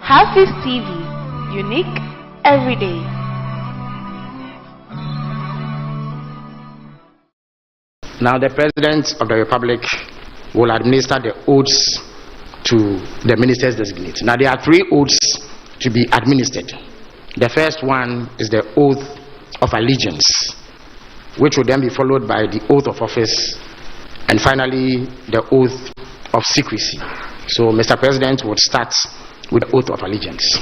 HAFIZ TV, unique every day. Now the President of the Republic will administer the oaths to the ministers designate. Now there are 3 oaths to be administered. The first one is the oath of allegiance, which will then be followed by the oath of office, and finally the oath of secrecy. So Mr. President would start with the oath of allegiance.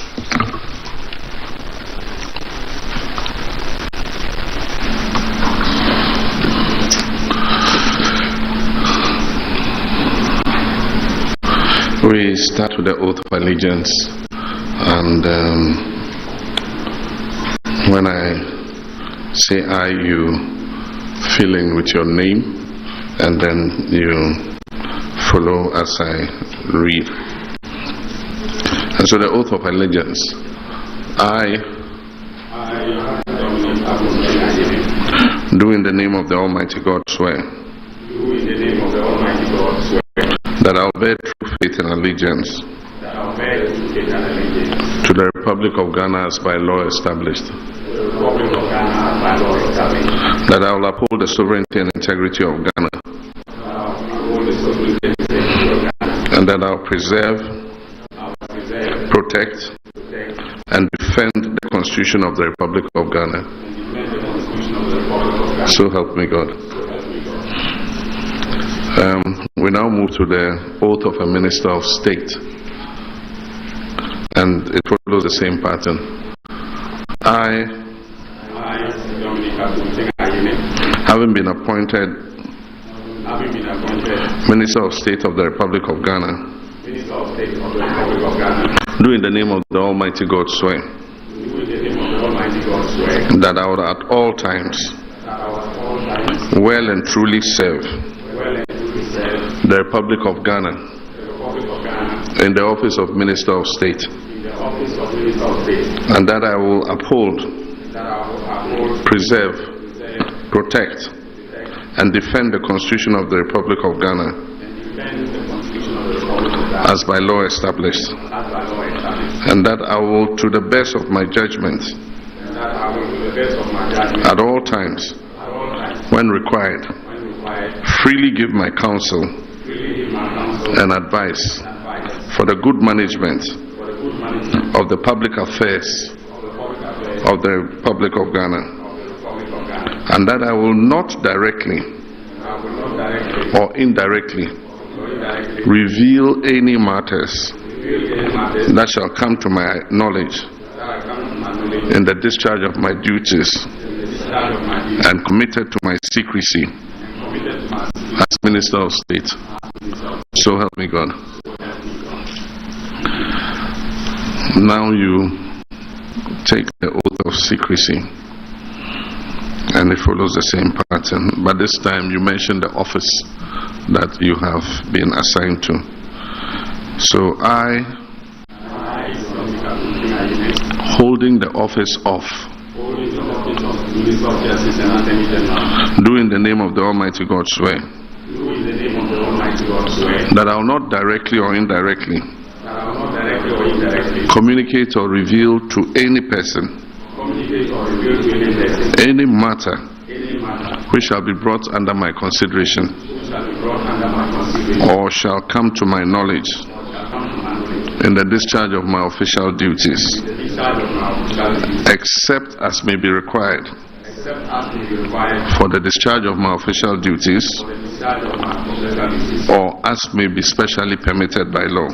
We start with the oath of allegiance, and when I say I, you fill in with your name, and then you follow as I read. And so the oath of allegiance. I do in the name of the Almighty God swear. Do in the name of the Almighty God swear. That I will bear true faith and allegiance. That I will bear true faith and allegiance. To the Republic of Ghana as by law established. To the Republic of Ghana as by law established. That I will uphold the sovereignty and integrity of Ghana. And that I will preserve, protect, and defend the Constitution of the Republic of Ghana. So help me God. We now move to the oath of a Minister of State, and it follows the same pattern. I, having been appointed Minister of State of the Republic of Ghana, do in the name of the Almighty God swear that I will at all times well and truly serve the Republic of Ghana in the office of Minister of State, and that I will uphold, preserve, protect, and defend the Constitution of the Republic of Ghana as by law established, and that I will, to the best of my judgment, at all times, when required, freely give my counsel and advice for the good management of the public affairs of the Republic of Ghana, and that I will not directly or indirectly reveal any matters that shall come to my knowledge in the discharge of my duties and committed to my secrecy as Minister of State. So help me God. Now you take the oath of secrecy, and it follows the same pattern, but this time you mention the office that you have been assigned to. So I, holding the office of, do in the name of the Almighty God swear that I will not directly or indirectly communicate or reveal to any person any matter which shall be brought under my consideration or shall come to my knowledge in the discharge of my official duties, except as may be required for the discharge of my official duties, or as may be specially permitted by law.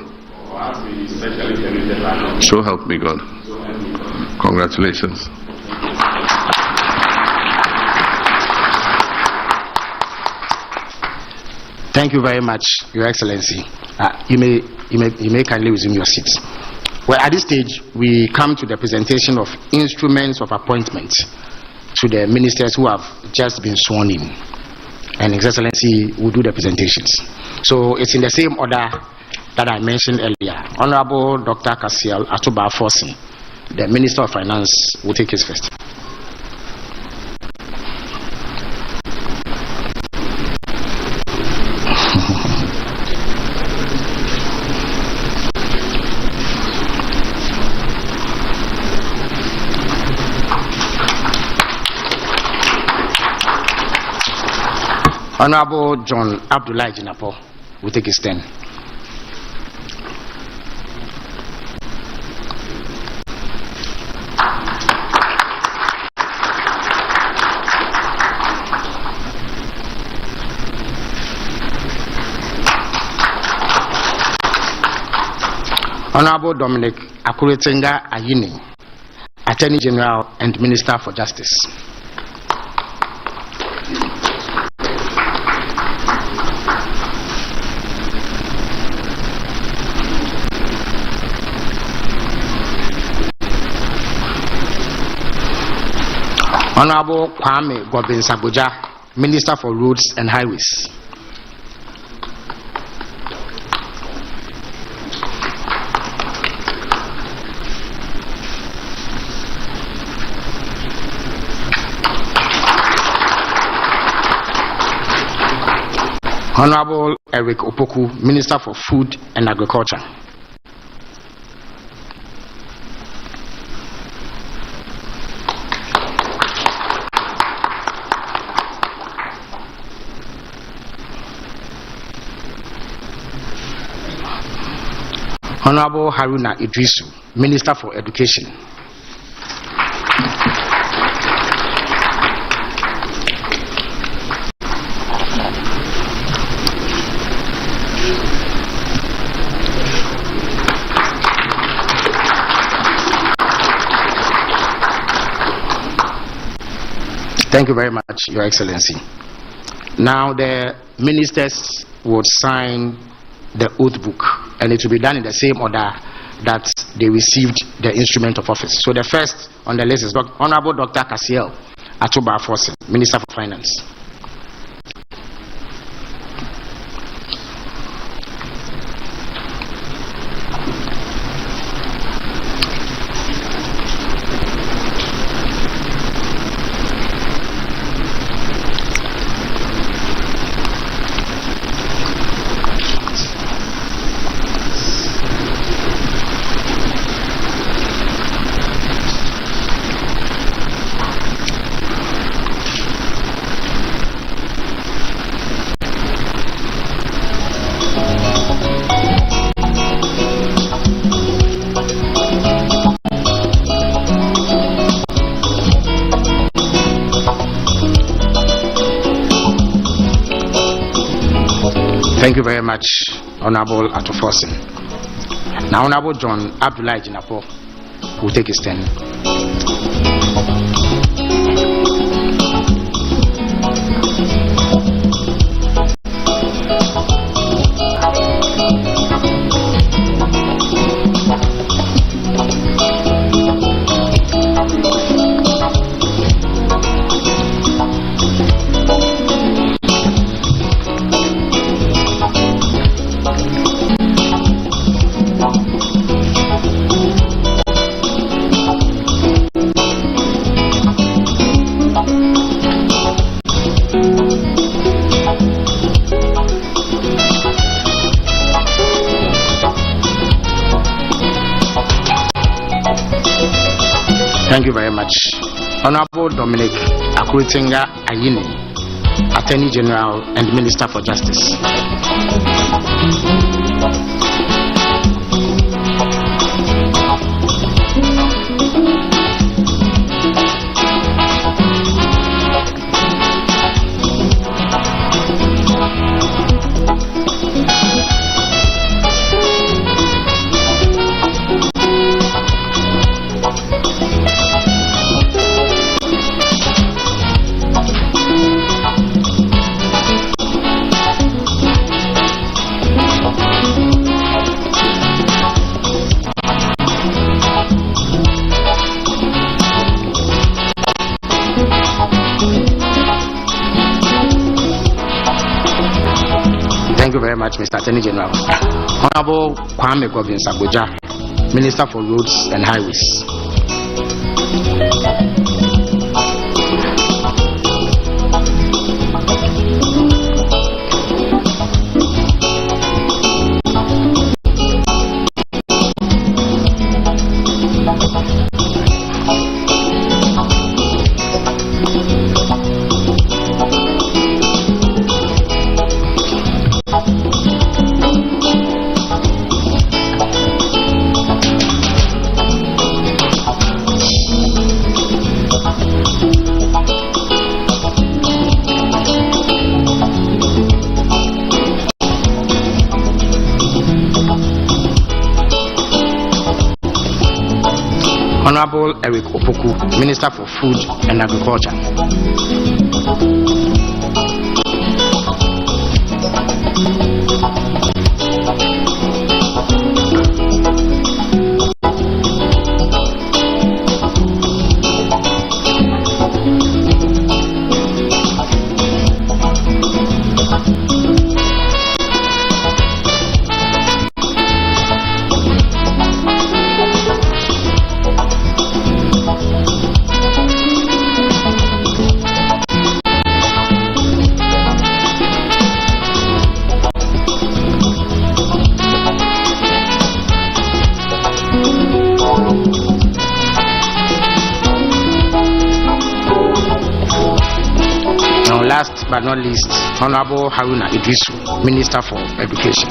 So help me God. Congratulations. Thank you very much, Your Excellency. You may kindly resume your seats. Well, at this stage, we come to the presentation of instruments of appointment to the ministers who have just been sworn in. And His Excellency will do the presentations. So it's in the same order that I mentioned earlier. Honorable Dr. Kasiel Atuba Forsen, the Minister of Finance, will take his first. Honorable John Abdullah Jinapo will take his turn. Honorable Dominic Akuretenga Ayini, Attorney General and Minister for Justice. Honorable Kwame Gobin Saboja, Minister for Roads and Highways. Honorable Eric Opoku, Minister for Food and Agriculture. Honorable Haruna Idrisu, Minister for Education. Thank you very much, Your Excellency. Now the ministers would sign the oath book, and it will be done in the same order that they received the instrument of office. So the first on the list is Honorable Dr. Kasiel Atuba Afosin, Minister for Finance. Thank you very much, Honorable Atofosin. Now, Honorable John Abdullah Jinapo will take his turn. Thank you very much. Honorable Dominic Akuretenga Ayini, Attorney General and Minister for Justice. Thank you very much, Mr. Attorney General. Honorable Kwame Gobin Saboja, Minister for Roads and Highways. Honorable Eric Opoku, Minister for Food and Agriculture. Last but not least, Honorable Haruna Idrisu, Minister for Education.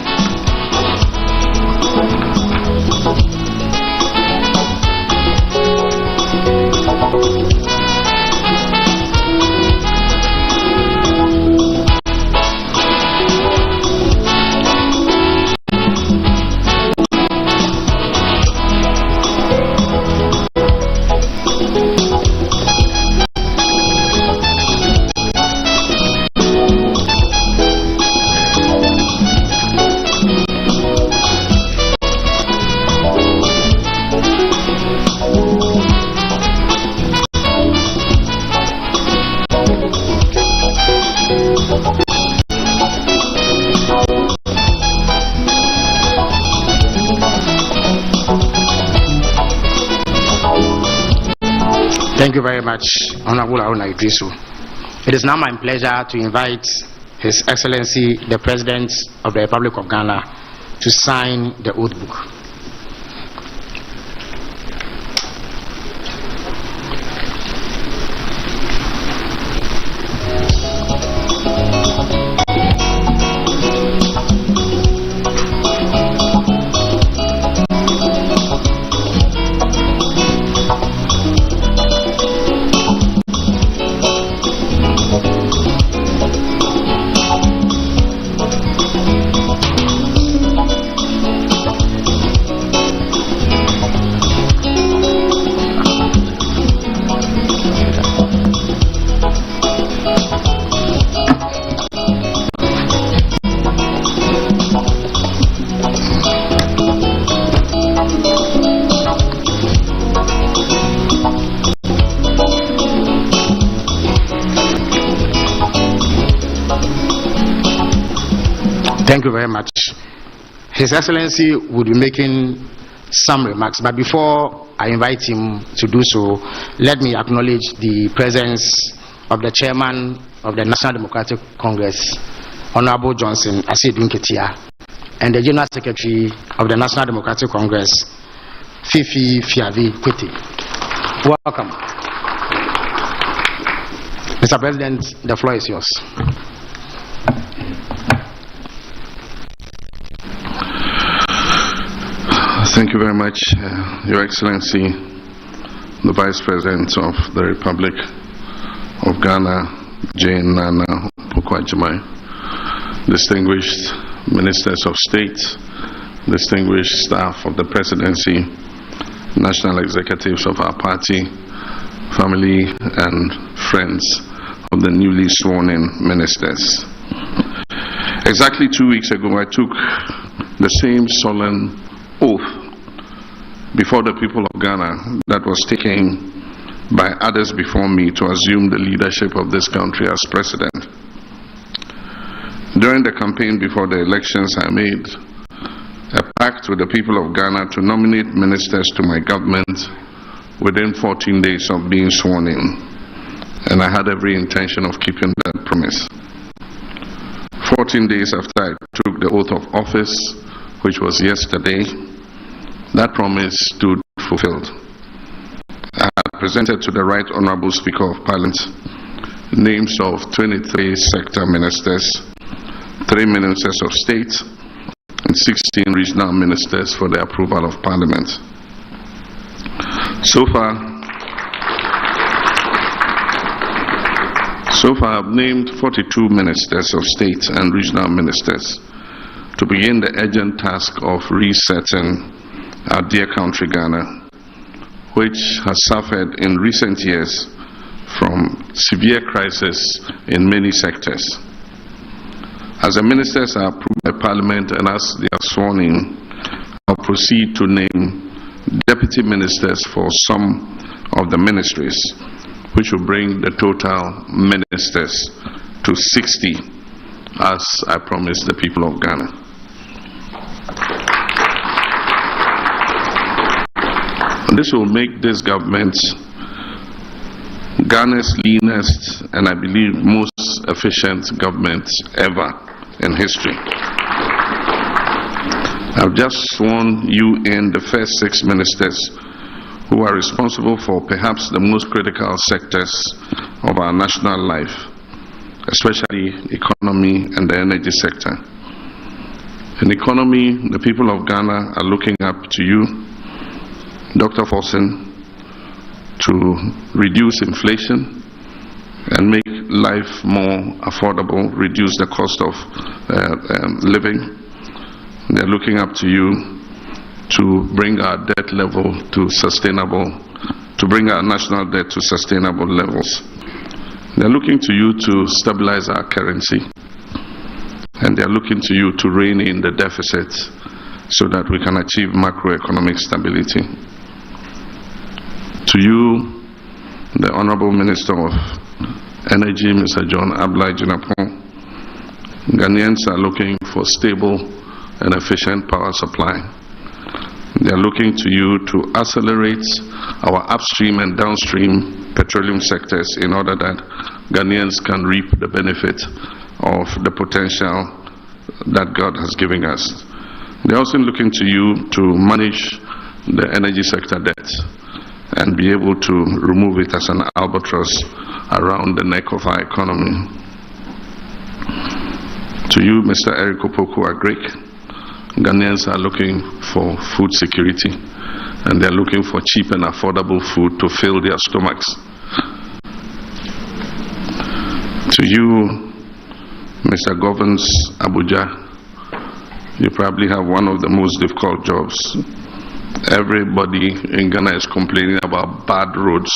Thank you very much, Honorable Haruna Idrisu. It is now my pleasure to invite His Excellency, the President of the Republic of Ghana, to sign the oath book. Thank you very much. His Excellency will be making some remarks, but before I invite him to do so, let me acknowledge the presence of the Chairman of the National Democratic Congress, Honorable Johnson Asidun Ketia, and the General Secretary of the National Democratic Congress, Fifi Fiavi Kwete. Welcome. Mr. President, the floor is yours. Thank you very much, Your Excellency, the Vice President of the Republic of Ghana, Jane Nana Pokwajimai, distinguished Ministers of State, distinguished staff of the Presidency, national executives of our party, family and friends of the newly sworn-in ministers. Exactly 2 weeks ago, I took the same solemn oath before the people of Ghana that was taken by others before me to assume the leadership of this country as president. During the campaign before the elections, I made a pact with the people of Ghana to nominate ministers to my government within 14 days of being sworn in, and I had every intention of keeping that promise. 14 days after I took the oath of office, which was yesterday, that promise stood fulfilled. I had presented to the Right Honorable Speaker of Parliament names of 23 sector ministers, 3 ministers of state, and 16 regional ministers for the approval of Parliament. So far, I've named 42 ministers of state and regional ministers to begin the urgent task of resetting our dear country Ghana, which has suffered in recent years from severe crisis in many sectors. As the ministers are approved by Parliament and as they are sworn in, I'll proceed to name deputy ministers for some of the ministries, which will bring the total ministers to 60, as I promised the people of Ghana. This will make this government Ghana's leanest and I believe most efficient government ever in history. I've just sworn you in the first 6 ministers who are responsible for perhaps the most critical sectors of our national life, especially economy and the energy sector. In economy, the people of Ghana are looking up to you, Dr. Forson, to reduce inflation and make life more affordable, reduce the cost of living. They're looking up to you to bring our debt level to bring our national debt to sustainable levels. They're looking to you to stabilize our currency, and they're looking to you to rein in the deficit so that we can achieve macroeconomic stability. To you, the Honorable Minister of Energy, Mr. John Dramani, Ghanaians are looking for stable and efficient power supply. They are looking to you to accelerate our upstream and downstream petroleum sectors in order that Ghanaians can reap the benefit of the potential that God has given us. They are also looking to you to manage the energy sector debt and be able to remove it as an albatross around the neck of our economy. To you, Mr. Eric Opoku-Agric, Ghanaians are looking for food security, and they're looking for cheap and affordable food to fill their stomachs. To you, Mr. Govans Abuja, you probably have one of the most difficult jobs. Everybody in Ghana is complaining about bad roads.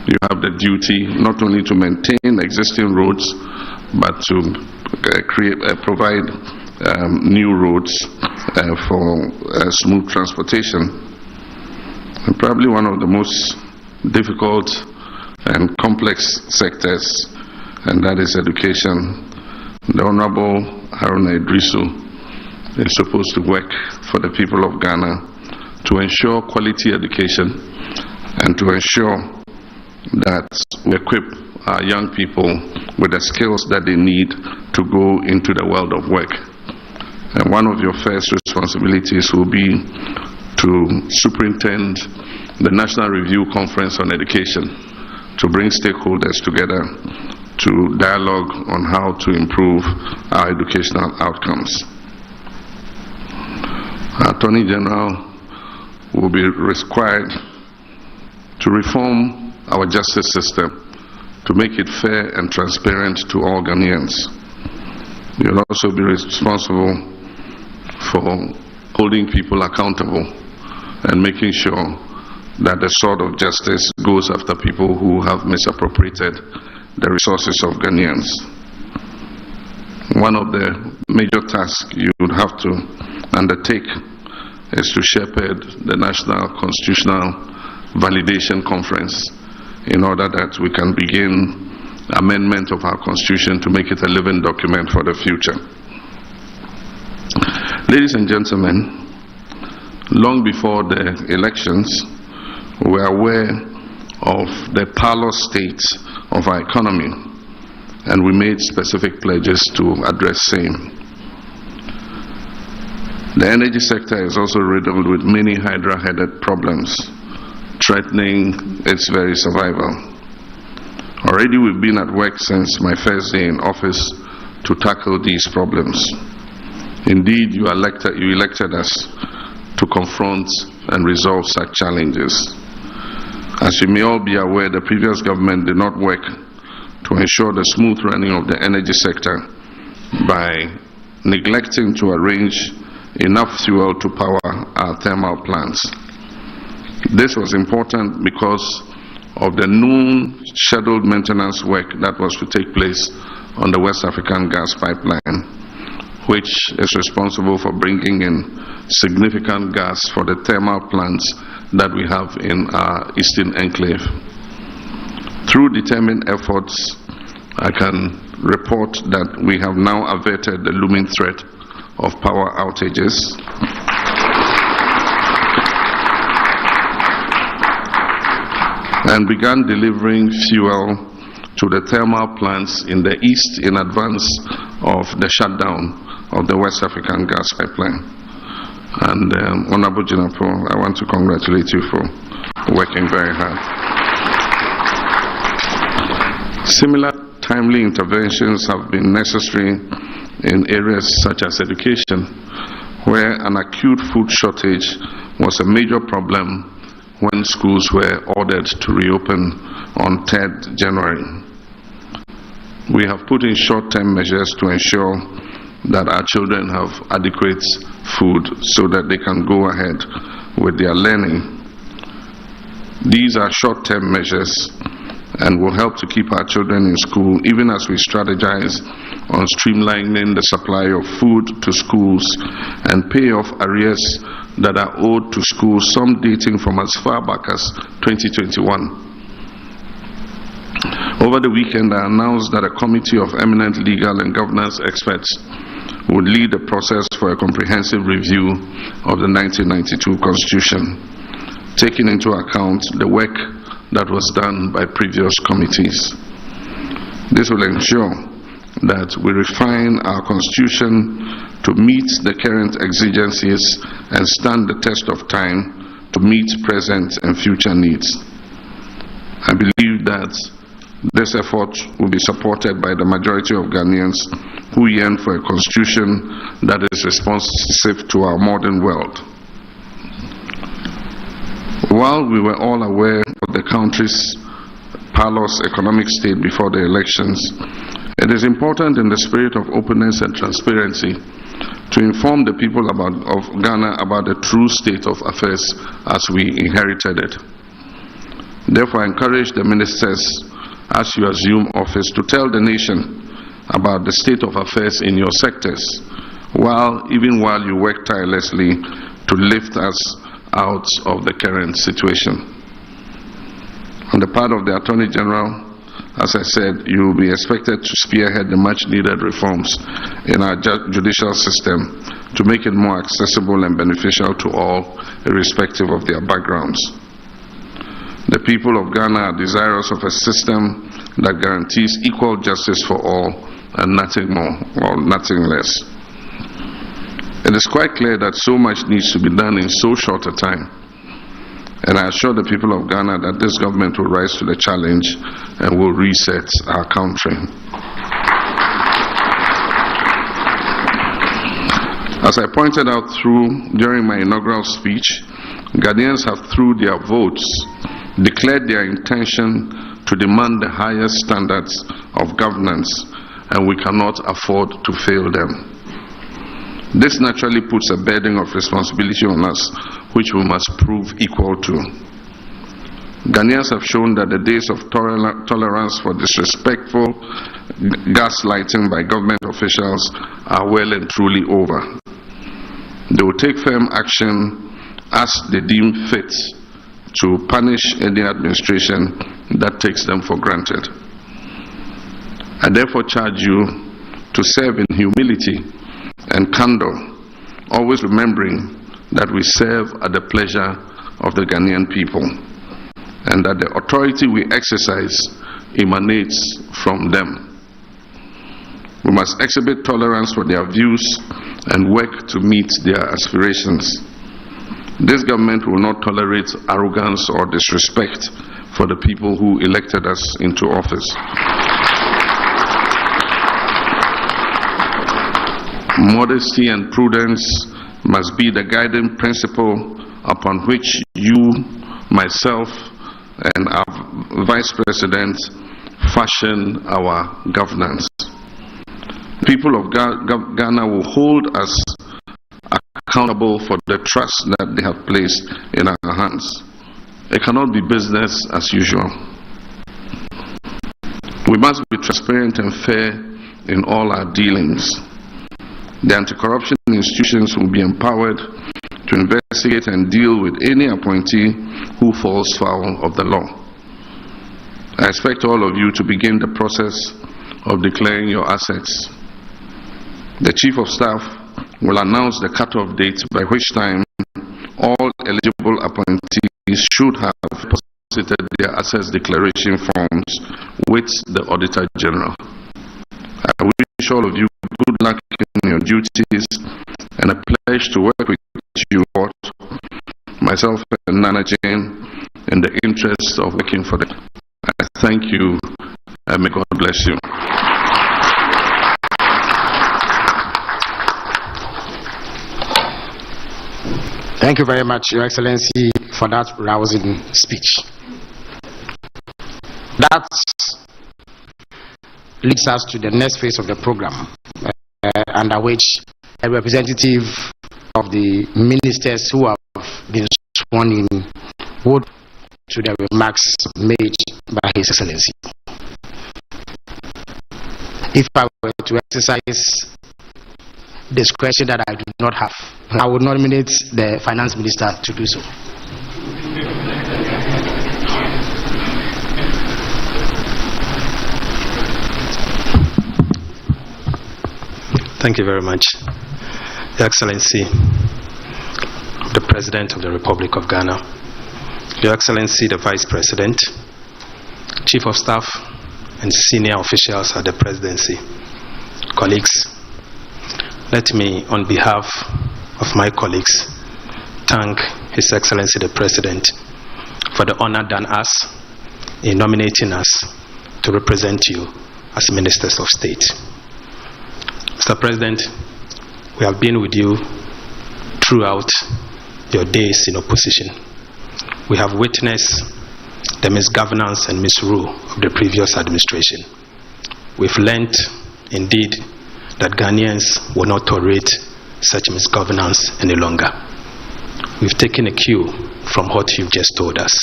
You have the duty not only to maintain existing roads, but to provide new roads for smooth transportation. And probably one of the most difficult and complex sectors, and that is education. The Honorable Haruna Idrisu is supposed to work for the people of Ghana to ensure quality education and to ensure that we equip our young people with the skills that they need to go into the world of work. And one of your first responsibilities will be to superintend the National Review Conference on Education, to bring stakeholders together to dialogue on how to improve our educational outcomes. Our Attorney General will be required to reform our justice system to make it fair and transparent to all Ghanaians. You will also be responsible for holding people accountable and making sure that the sword of justice goes after people who have misappropriated the resources of Ghanaians. One of the major tasks you would have to undertake is to shepherd the National Constitutional Validation Conference in order that we can begin amendment of our Constitution to make it a living document for the future. Ladies and gentlemen, long before the elections, we were aware of the parlous state of our economy, and we made specific pledges to address same. The energy sector is also riddled with many hydra-headed problems, threatening its very survival. Already we've been at work since my first day in office to tackle these problems. Indeed, you elected us to confront and resolve such challenges. As you may all be aware, the previous government did not work to ensure the smooth running of the energy sector by neglecting to arrange enough fuel to power our thermal plants. This was important because of the known scheduled maintenance work that was to take place on the West African gas pipeline, which is responsible for bringing in significant gas for the thermal plants that we have in our eastern enclave. Through determined efforts, I can report that we have now averted the looming threat of power outages. And began delivering fuel to the thermal plants in the east in advance of the shutdown of the West African gas pipeline. And Honorable Jinapo, I want to congratulate you for working very hard. Similar timely interventions have been necessary in areas such as education, where an acute food shortage was a major problem when schools were ordered to reopen on 3rd January. We have put in short-term measures to ensure that our children have adequate food so that they can go ahead with their learning. These are short-term measures and will help to keep our children in school, even as we strategize on streamlining the supply of food to schools and pay off arrears that are owed to schools, some dating from as far back as 2021. Over the weekend, I announced that a committee of eminent legal and governance experts would lead the process for a comprehensive review of the 1992 Constitution, taking into account the work that was done by previous committees. This will ensure that we refine our Constitution to meet the current exigencies and stand the test of time to meet present and future needs. I believe that this effort will be supported by the majority of Ghanaians who yearn for a constitution that is responsive to our modern world. While we were all aware of the country's parlous economic state before the elections, it is important in the spirit of openness and transparency to inform the people of Ghana about the true state of affairs as we inherited it. Therefore, I encourage the ministers, as you assume office, to tell the nation about the state of affairs in your sectors, even while you work tirelessly to lift us out of the current situation. On the part of the Attorney General, as I said, you will be expected to spearhead the much-needed reforms in our judicial system to make it more accessible and beneficial to all, irrespective of their backgrounds. The people of Ghana are desirous of a system that guarantees equal justice for all and nothing more or nothing less. It is quite clear that so much needs to be done in so short a time. And I assure the people of Ghana that this government will rise to the challenge and will reset our country. As I pointed out during my inaugural speech, Ghanaians have, through their votes, declared their intention to demand the highest standards of governance, and we cannot afford to fail them. This naturally puts a burden of responsibility on us, which we must prove equal to. Ghanaians have shown that the days of tolerance for disrespectful gaslighting by government officials are well and truly over. They will take firm action as they deem fit to punish any administration that takes them for granted. I therefore charge you to serve in humility and candor, always remembering that we serve at the pleasure of the Ghanaian people and that the authority we exercise emanates from them. We must exhibit tolerance for their views and work to meet their aspirations. This government will not tolerate arrogance or disrespect for the people who elected us into office. Modesty and prudence must be the guiding principle upon which you, myself, and our Vice President fashion our governance. People of Ghana will hold us accountable for the trust that they have placed in our hands. it cannot be business as usual. We must be transparent and fair in all our dealings. The anti-corruption institutions will be empowered to investigate and deal with any appointee who falls foul of the law. I expect all of you to begin the process of declaring your assets. The Chief of Staff will announce the cut-off date by which time all eligible appointees should have deposited their assets declaration forms with the Auditor General. I wish all of you good luck in your duties and a pleasure to work with you, myself and Nana Jane, in the interest of working for them. I thank you and may God bless you. Thank you very much, Your Excellency, for that rousing speech. That leads us to the next phase of the program, under which a representative of the ministers who have been sworn in would to the remarks made by His Excellency. If I were to exercise discretion that I do not have, I would nominate the Finance Minister to do so. Thank you very much, Your Excellency, the President of the Republic of Ghana, Your Excellency, the Vice President, Chief of Staff, and senior officials at the Presidency, colleagues. Let me, on behalf of my colleagues, thank His Excellency the President for the honor done us in nominating us to represent you as Ministers of State. Mr. President, we have been with you throughout your days in opposition. We have witnessed the misgovernance and misrule of the previous administration. We've learned, indeed, that Ghanaians will not tolerate such misgovernance any longer. We've taken a cue from what you've just told us.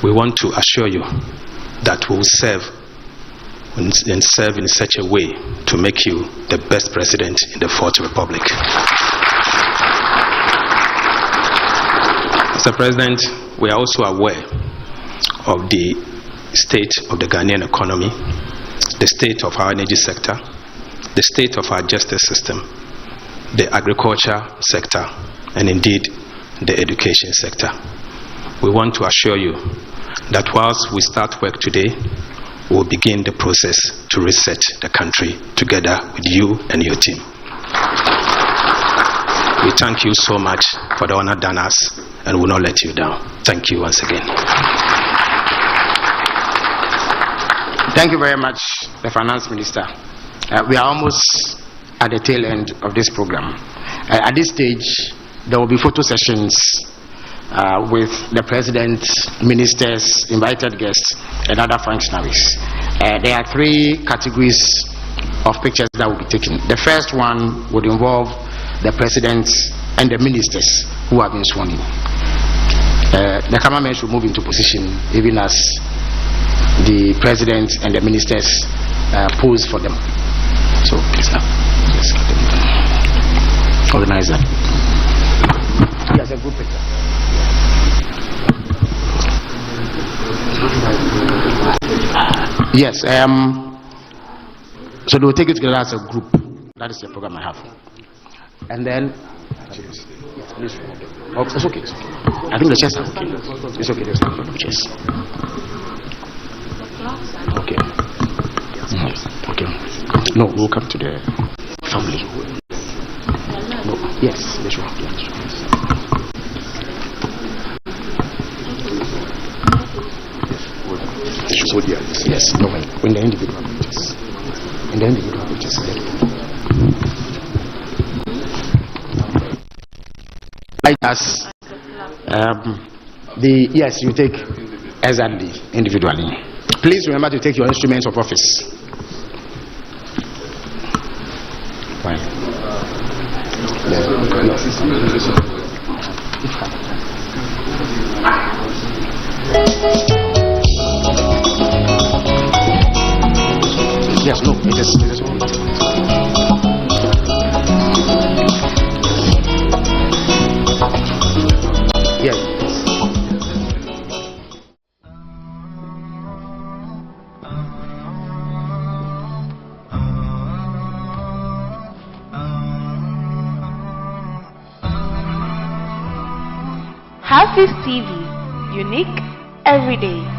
We want to assure you that we will serve and serve in such a way to make you the best president in the Fourth Republic. Mr. President, we are also aware of the state of the Ghanaian economy, the state of our energy sector, the state of our justice system, the agriculture sector, and indeed the education sector. We want to assure you that whilst we start work today, we will begin the process to reset the country together with you and your team. We thank you so much for the honor done us and will not let you down. Thank you once again. Thank you very much, the Finance Minister. We are almost at the tail end of this program. At this stage, there will be photo sessions with the President, ministers, invited guests, and other functionaries. There are three categories of pictures that will be taken. The first one would involve the President and the ministers who have been sworn in. The cameramen should move into position even as the President and the ministers pose for them. So please just organize that. Yes, a good picture. Yes, so they will take it together as a group. That is the program I have. And then, yes, please. Oh, it's okay. It's okay. I think the chairs are okay. It's okay. There's no chairs. Okay. Okay. No, we'll come to the family. No. Yes, they should have. Yes, no, when the individual pictures. In the individual pictures. Like us, yes, you take exactly individually. Please remember to take your instruments of office. Fine. Yes, no, it is. Yes. HAFIZ TV, unique every day.